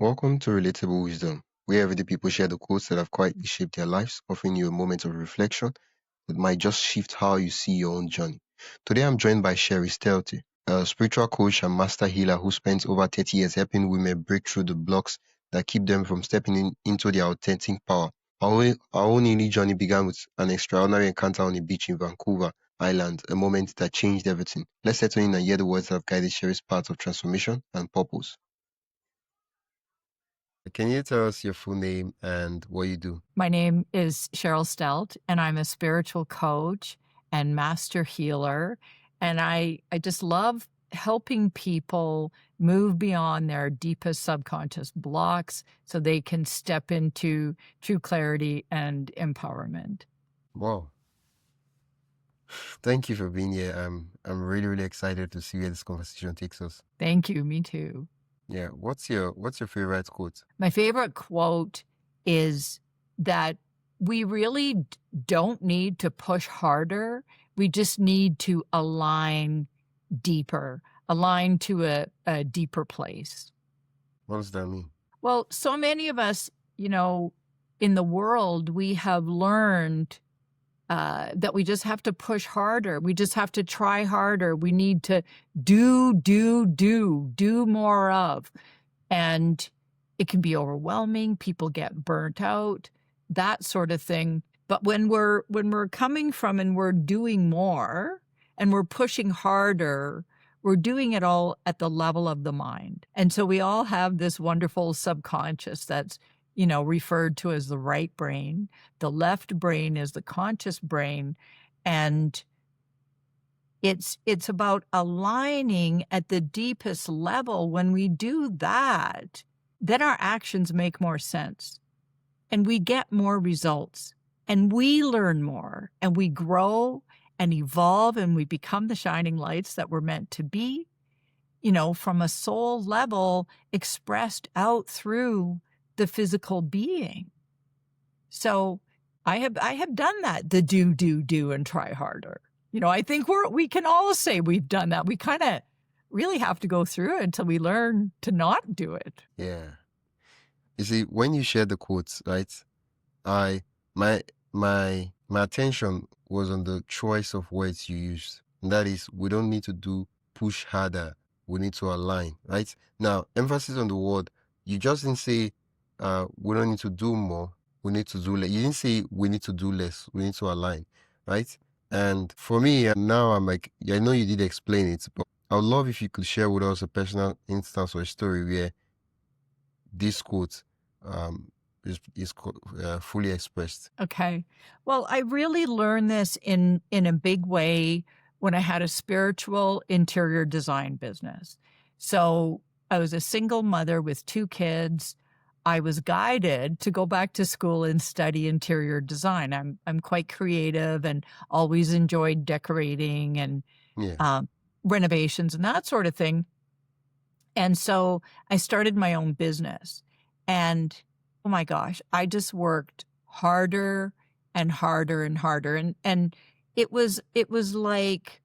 Welcome to Relatable Wisdom, where everyday people share the quotes that have quietly shaped their lives, offering you a moment of reflection that might just shift how you see your own journey. Today I'm joined by Cheryl Stelte, a spiritual coach and master healer who spent over 30 years helping women break through the blocks that keep them from stepping into their authentic power. Our own healing journey began with an extraordinary encounter on a beach in Vancouver Island, a moment that changed everything. Let's settle in and hear the words that have guided Cheryl's path of transformation and purpose. Can you tell us your full name and what you do? My name is Cheryl Stelte, and I'm a spiritual coach and master healer. And I just love helping people move beyond their deepest subconscious blocks so they can step into true clarity and empowerment. Wow. Thank you for being here. I'm really, really excited to see where this conversation takes us. Thank you. Me too. Yeah. What's your favorite quote? My favorite quote is that we really don't need to push harder. We just need to align deeper, align to a deeper place. What does that mean? Well, so many of us, in the world, we have learned that we just have to push harder. We just have to try harder. We need to do more of. And it can be overwhelming. People get burnt out, that sort of thing. But when we're coming from and we're doing more and we're pushing harder, we're doing it all at the level of the mind. And so we all have this wonderful subconscious that's referred to as the right brain. The left brain is the conscious brain. And it's about aligning at the deepest level. When we do that, then our actions make more sense and we get more results and we learn more and we grow and evolve and we become the shining lights that we're meant to be, from a soul level expressed out through the physical being. So I have done that, the do and try harder. I think we can all say we've done that. We kind of really have to go through it until we learn to not do it. Yeah. You see, when you shared the quotes, right? My attention was on the choice of words you used. And that is, we don't need to push harder. We need to align, right? Now, emphasis on the word. You just didn't say we don't need to do more. We need to do less. You didn't say we need to do less. We need to align, right? And for me, now I'm like, I know you did explain it, but I would love if you could share with us a personal instance or a story where this quote is fully expressed. Okay. Well, I really learned this in a big way when I had a spiritual interior design business. So I was a single mother with 2 kids. I was guided to go back to school and study interior design. I'm quite creative and always enjoyed decorating and renovations and that sort of thing. And so I started my own business. And oh my gosh, I just worked harder and harder and harder. And it was like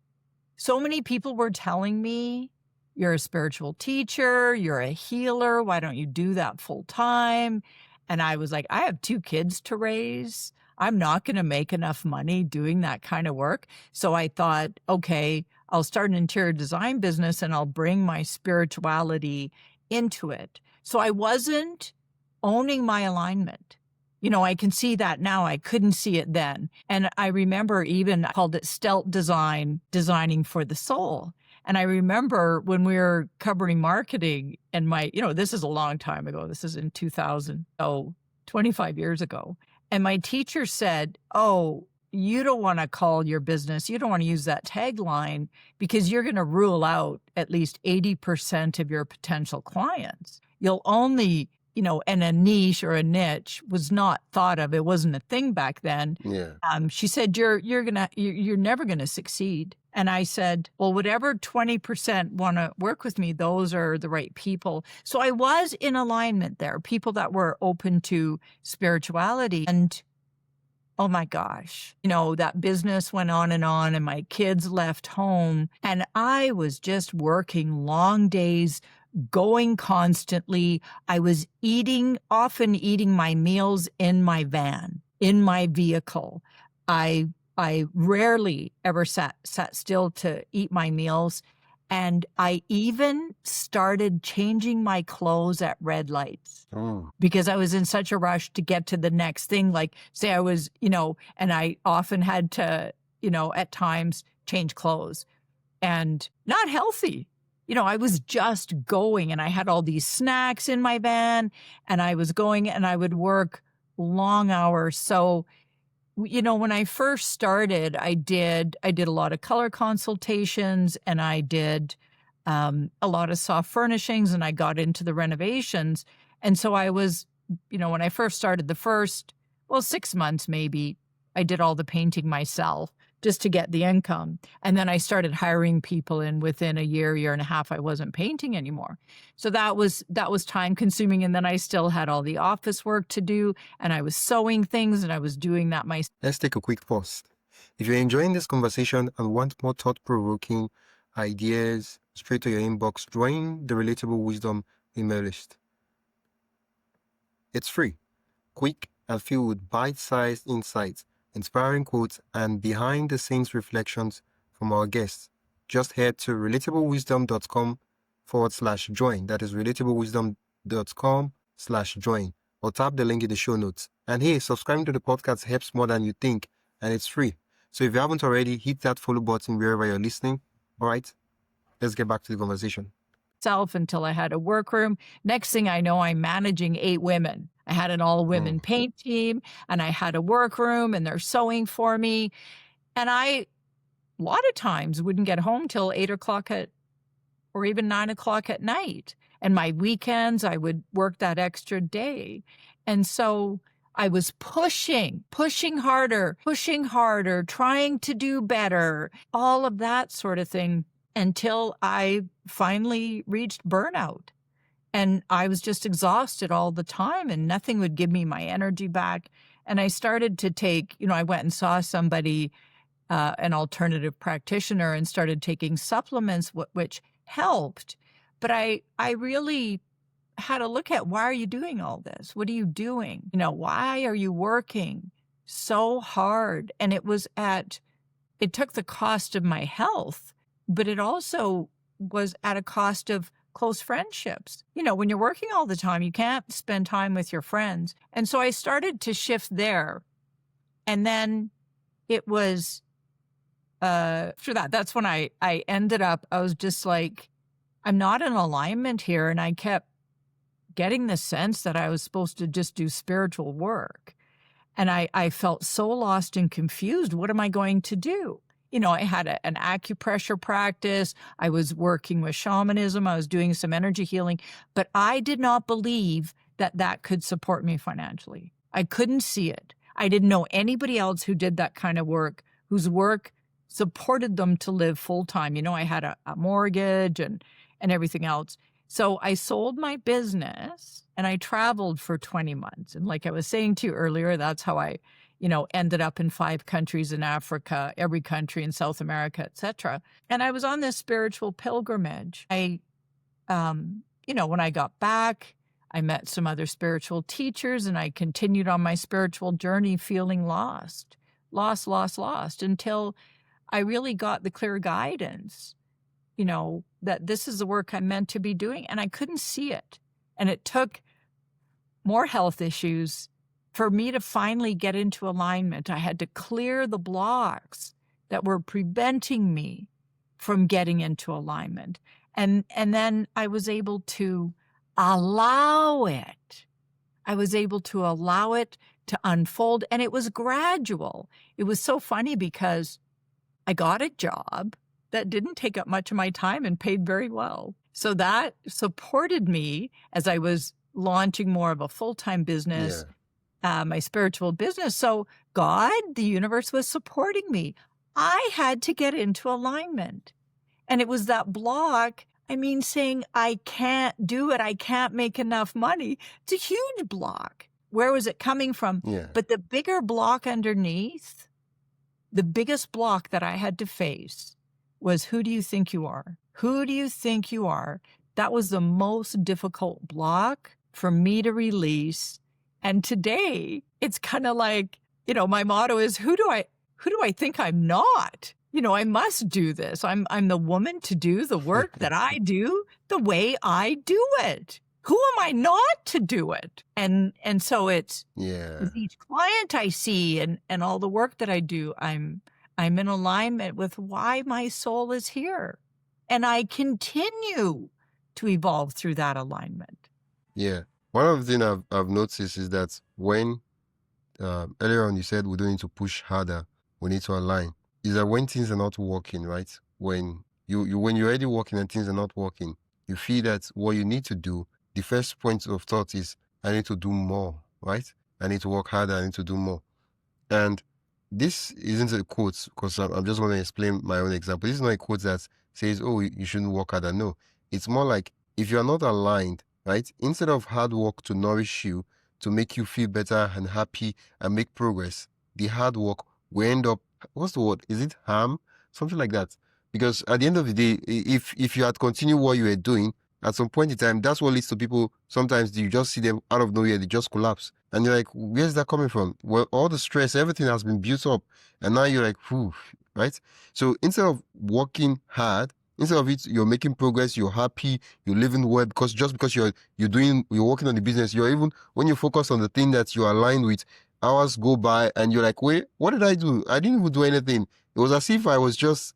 so many people were telling me, you're a spiritual teacher, you're a healer, why don't you do that full time? And I was like, I have 2 kids to raise. I'm not going to make enough money doing that kind of work. So I thought, okay, I'll start an interior design business and I'll bring my spirituality into it. So I wasn't owning my alignment. I can see that now. I couldn't see it then. And I remember even I called it Stelte Design, designing for the soul. And I remember when we were covering marketing and this is a long time ago. This is in 2000, 25 years ago. And my teacher said, oh, you don't want to call your business, you don't want to use that tagline because you're going to rule out at least 80% of your potential clients. You'll only, and a niche or a niche was not thought of. It wasn't a thing back then. Yeah. She said, you're never going to succeed. And I said, well, whatever 20% want to work with me, those are the right people. So I was in alignment there, people that were open to spirituality. And oh my gosh, that business went on and my kids left home and I was just working long days, going constantly. I was often eating my meals in my van, in my vehicle. I rarely ever sat still to eat my meals. And I even started changing my clothes at red lights Oh. because I was in such a rush to get to the next thing. Like, say I was, and I often had to, at times change clothes, and not healthy. I was just going, and I had all these snacks in my van, and I was going, and I would work long hours. So, when I first started, I did a lot of color consultations, and I did a lot of soft furnishings, and I got into the renovations. And so I was, when I first started, the first, 6 months maybe, I did all the painting myself just to get the income. And then I started hiring people, and within a year and a half, I wasn't painting anymore. So that was time consuming. And then I still had all the office work to do, and I was sewing things, and I was doing that myself. Let's take a quick pause. If you're enjoying this conversation and want more thought-provoking ideas straight to your inbox, join the Relatable Wisdom email list. It's free, quick, and filled with bite-sized insights, inspiring quotes, and behind-the-scenes reflections from our guests. Just head to relatablewisdom.com/join. That is relatablewisdom.com/join, or tap the link in the show notes. And hey, subscribing to the podcast helps more than you think, and it's free. So if you haven't already, hit that follow button wherever you're listening. All right, let's get back to the conversation. Until I had a workroom. Next thing I know, I'm managing 8 women. I had an all-women paint team, and I had a workroom, and they're sewing for me. And I, a lot of times, wouldn't get home till 8 o'clock or even 9 o'clock at night. And my weekends, I would work that extra day. And so I was pushing harder, trying to do better, all of that sort of thing, until I finally reached burnout. And I was just exhausted all the time, and nothing would give me my energy back. And I started to take, I went and saw somebody, an alternative practitioner, and started taking supplements, which helped. But I really had to look at, why are you doing all this? What are you doing? Why are you working so hard? And it took the cost of my health, but it also was at a cost of close friendships. When you're working all the time, you can't spend time with your friends. And so I started to shift there. And then it was, after that's when I ended up, I was just like, I'm not in alignment here. And I kept getting the sense that I was supposed to just do spiritual work. And I felt so lost and confused. What am I going to do? I had an acupressure practice. I was working with shamanism. I was doing some energy healing, but I did not believe that could support me financially. I couldn't see it. I didn't know anybody else who did that kind of work, whose work supported them to live full time. I had a mortgage and everything else. So I sold my business, and I traveled for 20 months. And like I was saying to you earlier, that's how I ended up in 5 countries in Africa, every country in South America, etc. And I was on this spiritual pilgrimage. When I got back, I met some other spiritual teachers, and I continued on my spiritual journey feeling lost, until I really got the clear guidance, that this is the work I'm meant to be doing. And I couldn't see it. And it took more health issues for me to finally get into alignment. I had to clear the blocks that were preventing me from getting into alignment. And then I was able to allow it. I was able to allow it to unfold. And it was gradual. It was so funny because I got a job that didn't take up much of my time and paid very well. So that supported me as I was launching more of a full-time business. Yeah. My spiritual business. So God, the universe, was supporting me. I had to get into alignment. And it was that block, saying I can't do it. I can't make enough money. It's a huge block. Where was it coming from? Yeah. But the bigger block underneath, the biggest block that I had to face was, who do you think you are? Who do you think you are That was the most difficult block for me to release. And today it's kind of like, my motto is, who do I think I'm not? I must do this. I'm the woman to do the work that I do the way I do it. Who am I not to do it? And so it's Yeah. with each client I see and all the work that I do, I'm in alignment with why my soul is here. And I continue to evolve through that alignment. Yeah. One of the things I've noticed is that when earlier on you said we don't need to push harder, we need to align. Is that when things are not working, right? When when you're already working and things are not working, you feel that what you need to do, the first point of thought is, I need to do more, right? I need to work harder, I need to do more. And this isn't a quote, because I'm just going to explain my own example. This is not a quote that says, oh, you shouldn't work harder. No, it's more like, if you're not aligned, right? Instead of hard work to nourish you, to make you feel better and happy and make progress, the hard work will end up, what's the word? Is it harm? Something like that. Because at the end of the day, if you had continued what you were doing, at some point in time, that's what leads to people, sometimes you just see them out of nowhere, they just collapse. And you're like, where's that coming from? Well, all the stress, everything has been built up. And now you're like, whew, right? So instead of working hard, instead of it, you're making progress, you're happy, you're living well, because just because you're working on the business, you're even, when you focus on the thing that you're aligned with, hours go by and you're like, wait, what did I do? I didn't even do anything. It was as if I was just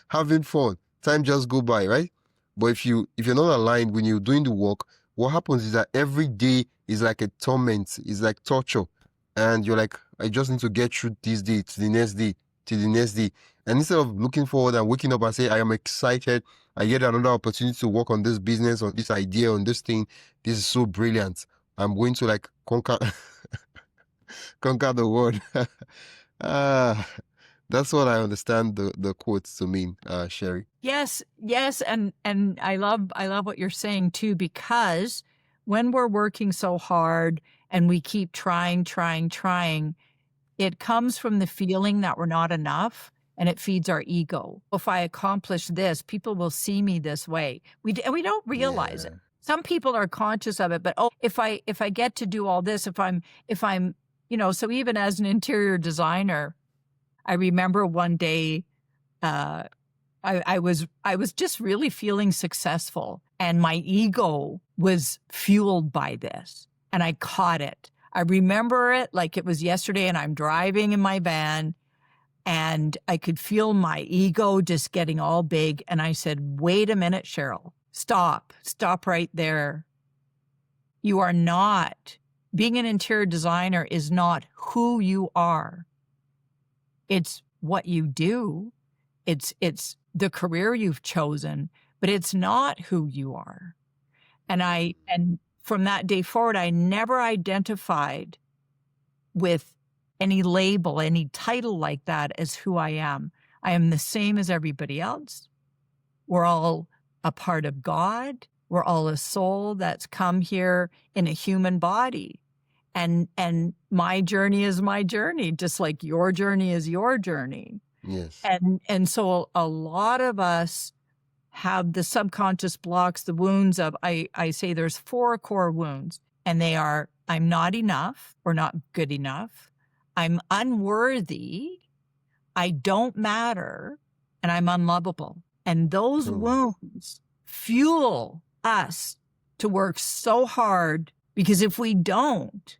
having fun. Time just go by, right? But if you're not aligned when you're doing the work, what happens is that every day is like a torment, it's like torture. And you're like, I just need to get through this day to the next day, to the next day. And instead of looking forward and waking up and say, I am excited, I get another opportunity to work on this business, on this idea, on this thing. This is so brilliant. I'm going to like conquer conquer the world. That's what I understand the quotes to mean, Sherry. Yes, and I love what you're saying too, because when we're working so hard and we keep trying, it comes from the feeling that we're not enough, and it feeds our ego. If I accomplish this, people will see me this way. We don't realize it. Some people are conscious of it, but if I get to do all this, if I'm so even as an interior designer, I remember one day, I was just really feeling successful, and my ego was fueled by this, and I caught it. I remember it like it was yesterday, and I'm driving in my van, and I could feel my ego just getting all big. And I said, wait a minute, Cheryl, stop right there. You are not, being an interior designer is not who you are. It's what you do. It's the career you've chosen, but it's not who you are. And from that day forward, I never identified with any label, any title like that as who I am. I am the same as everybody else. We're all a part of God. We're all a soul that's come here in a human body. And my journey is my journey, just like your journey is your journey. Yes. And so a lot of us have the subconscious blocks, the wounds of, I say there's 4 core wounds, and they are, I'm not enough or not good enough. I'm unworthy. I don't matter, and I'm unlovable. And those wounds fuel us to work so hard, because if we don't,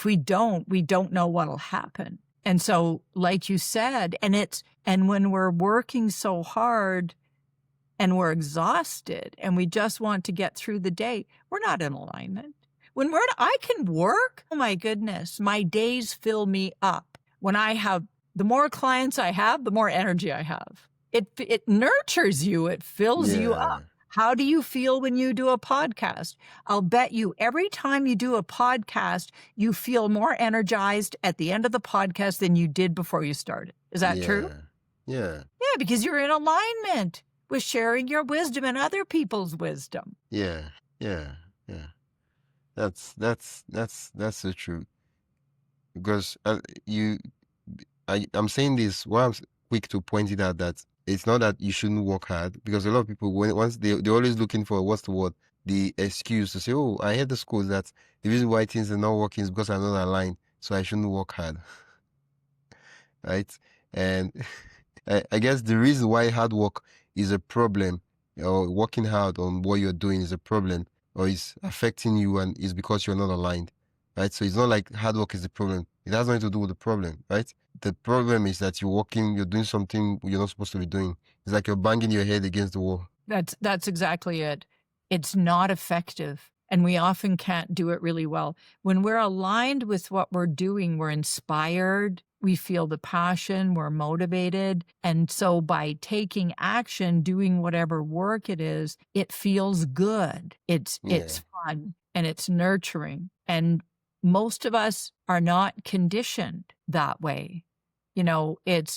we don't know what'll happen. And so, like you said, and when we're working so hard and we're exhausted and we just want to get through the day, we're not in alignment. When I can work, oh my goodness, my days fill me up. When the more clients I have, the more energy I have. It nurtures you, it fills you up. How do you feel when you do a podcast? I'll bet you every time you do a podcast, you feel more energized at the end of the podcast than you did before you started. Is that true? Yeah. Yeah, because you're in alignment with sharing your wisdom and other people's wisdom. Yeah. That's so true. Because I'm saying this, well, I'm quick to point it out that it's not that you shouldn't work hard, because a lot of people, once they're always looking for, what's the word, the excuse to say, oh, I heard the school that the reason why things are not working is because I'm not aligned, so I shouldn't work hard. Right? And I guess the reason why hard work is a problem, or working hard on what you're doing is a problem, or is affecting you, and is because you're not aligned. Right? So it's not like hard work is the problem. It has nothing to do with the problem, right? The problem is that you're doing something you're not supposed to be doing. It's like you're banging your head against the wall. That's exactly it. It's not effective, and we often can't do it really well. When we're aligned with what we're doing, we're inspired, we feel the passion, we're motivated, and so by taking action, doing whatever work it is, it feels good. It's Yeah. fun, and it's nurturing, and most of us are not conditioned that way.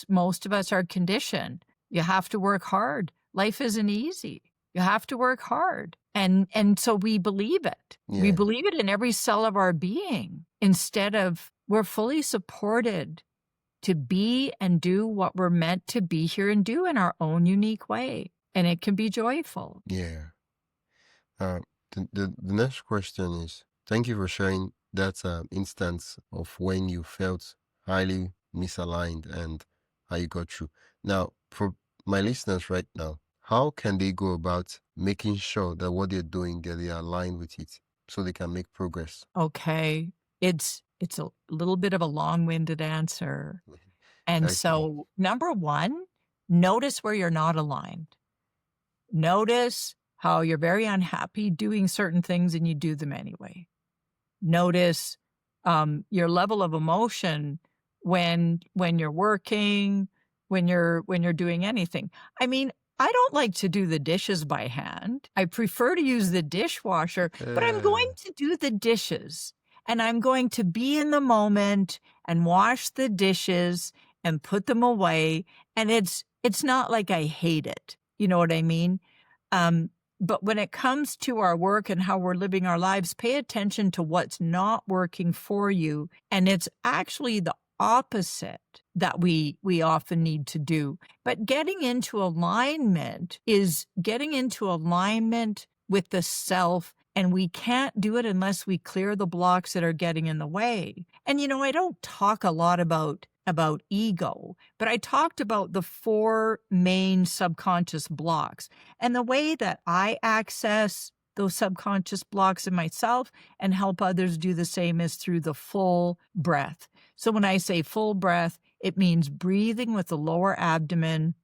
Most of us are conditioned. You have to work hard. Life isn't easy. You have to work hard. And so we believe it. We Yeah. believe it in every cell of our being, instead of we're fully supported to be and do what we're meant to be here and do in our own unique way. And it can be joyful. Yeah. The next question is, thank you for sharing that instance of when you felt highly misaligned and how you got through. Now, for my listeners right now, how can they go about making sure that what they're doing, that they are aligned with it, so they can make progress? Okay. It's a little bit of a long-winded answer. And Okay. so, number one, notice where you're not aligned. Notice how you're very unhappy doing certain things and you do them anyway. Notice your level of emotion when you're working, when you're doing anything. I mean, I don't like to do the dishes by hand. I prefer to use the dishwasher, but I'm going to do the dishes, and I'm going to be in the moment and wash the dishes and put them away, and it's not like I hate it. You know what I mean? But when it comes to our work and how we're living our lives, pay attention to what's not working for you. And it's actually the opposite that we often need to do. But getting into alignment is getting into alignment with the self. And we can't do it unless we clear the blocks that are getting in the way. And, I don't talk a lot about ego, but I talked about the 4 main subconscious blocks. And the way that I access those subconscious blocks in myself and help others do the same is through the full breath. So when I say full breath, it means breathing with the lower abdomen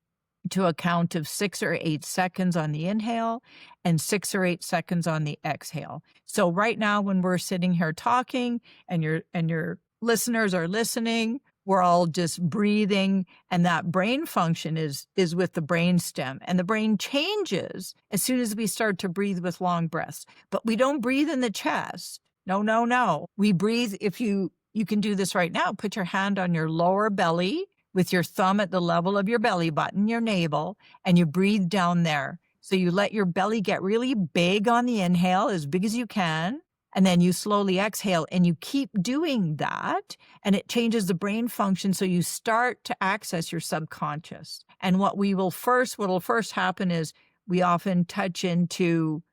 to a count of 6 or 8 seconds on the inhale and 6 or 8 seconds on the exhale. So right now, when we're sitting here talking and your listeners are listening, we're all just breathing, and that brain function is with the brain stem, and the brain changes as soon as we start to breathe with long breaths. But we don't breathe in the chest. No. We breathe. If you can do this right now, put your hand on your lower belly with your thumb at the level of your belly button, your navel, and you breathe down there. So you let your belly get really big on the inhale, as big as you can, and then you slowly exhale, and you keep doing that, and it changes the brain function. So you start to access your subconscious. And what will first happen is we often touch into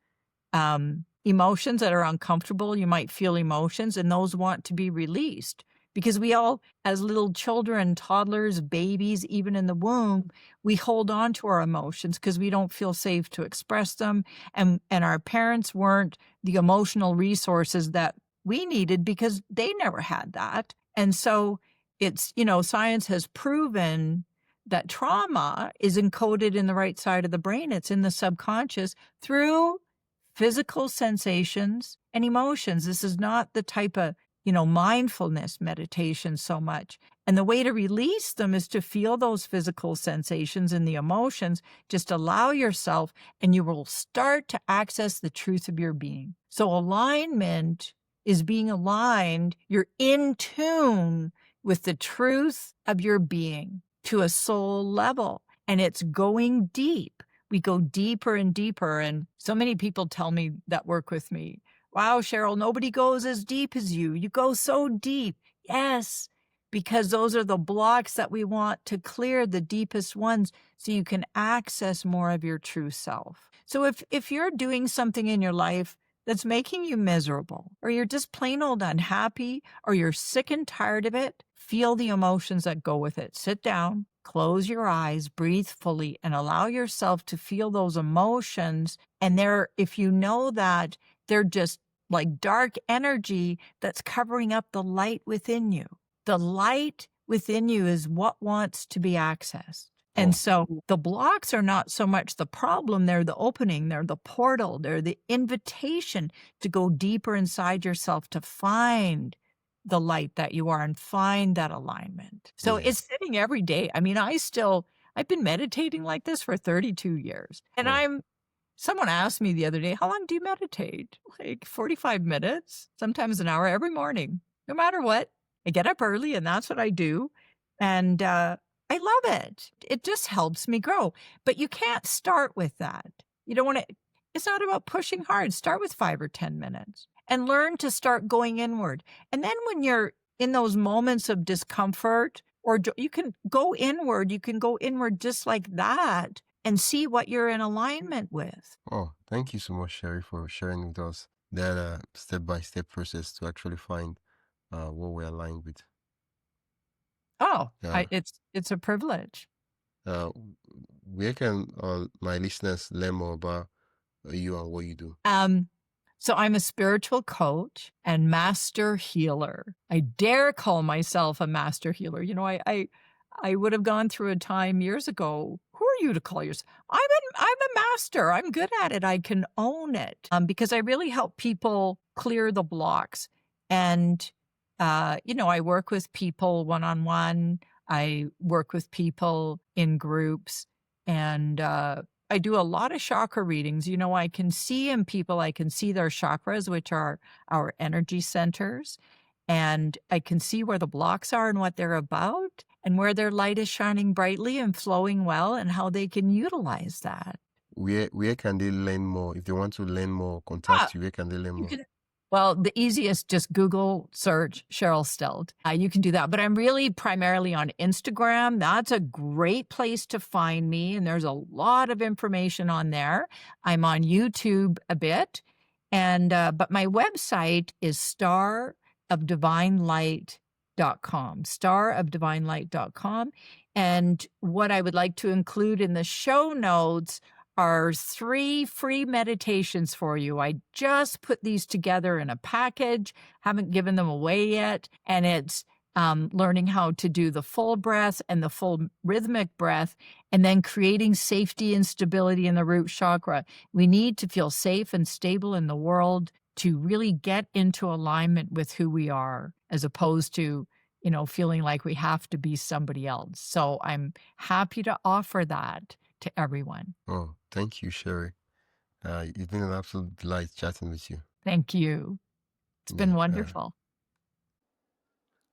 emotions that are uncomfortable. You might feel emotions, and those want to be released, because we all, as little children, toddlers, babies, even in the womb, we hold on to our emotions because we don't feel safe to express them. And our parents weren't the emotional resources that we needed because they never had that. And so it's, science has proven that trauma is encoded in the right side of the brain. It's in the subconscious through physical sensations and emotions. This is not the type of mindfulness meditation so much. And the way to release them is to feel those physical sensations and the emotions. Just allow yourself, and you will start to access the truth of your being. So alignment is being aligned. You're in tune with the truth of your being to a soul level, and it's going deep. We go deeper and deeper. And so many people tell me that work with me, wow, Cheryl, nobody goes as deep as you. You go so deep. Yes, because those are the blocks that we want to clear, the deepest ones, so you can access more of your true self. So if you're doing something in your life that's making you miserable, or you're just plain old unhappy, or you're sick and tired of it, feel the emotions that go with it. Sit down, close your eyes, breathe fully, and allow yourself to feel those emotions. And if you know that they're just like dark energy that's covering up the light within you. The light within you is what wants to be accessed. And so the blocks are not so much the problem, they're the opening, they're the portal, they're the invitation to go deeper inside yourself to find the light that you are and find that alignment. So it's sitting every day. I mean, I've been meditating like this for 32 years. And someone asked me the other day, how long do you meditate? Like 45 minutes, sometimes an hour every morning, no matter what. I get up early and that's what I do. And I love it. It just helps me grow. But you can't start with that. You don't want to, it's not about pushing hard. Start with 5 or 10 minutes and learn to start going inward. And then when you're in those moments of discomfort, or you can go inward just like that and see what you're in alignment with. Oh, thank you so much, Sherry, for sharing with us that step-by-step process to actually find what we're aligned with. Oh, it's a privilege. Where can my listeners learn more about you and what you do? So I'm a spiritual coach and master healer. I dare call myself a master healer. You know, I would have gone through a time years ago. Who are you to call yourself? I'm a master. I'm good at it. I can own it because I really help people clear the blocks. And, I work with people one-on-one. I work with people in groups, and I do a lot of chakra readings. You know, I can see in people, I can see their chakras, which are our energy centers, and I can see where the blocks are and what they're about, and where their light is shining brightly and flowing well, and how they can utilize that. Where can they learn more? If they want to learn more, contact you, where can they learn more? Well, the easiest, just Google search Cheryl Stelte. You can do that. But I'm really primarily on Instagram. That's a great place to find me. And there's a lot of information on there. I'm on YouTube a bit. And but my website is starofdivinelight.com, starofdivinelight.com. And what I would like to include in the show notes are 3 free meditations for you. I just put these together in a package, haven't given them away yet. And it's learning how to do the full breath and the full rhythmic breath, and then creating safety and stability in the root chakra. We need to feel safe and stable in the world to really get into alignment with who we are, as opposed to, feeling like we have to be somebody else. So I'm happy to offer that to everyone. Oh, thank you, Sherry. It's been an absolute delight chatting with you. Thank you. It's been wonderful.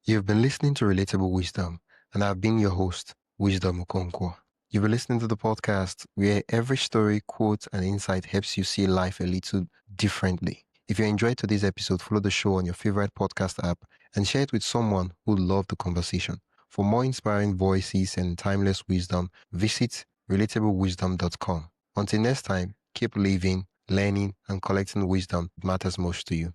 You've been listening to Relatable Wisdom, and I've been your host, Wisdom Okonkwo. You've been listening to the podcast where every story, quote, and insight helps you see life a little differently. If you enjoyed today's episode, follow the show on your favorite podcast app and share it with someone who loved the conversation. For more inspiring voices and timeless wisdom, visit relatable.wisdom.com. Until next time, keep living, learning, and collecting wisdom that matters most to you.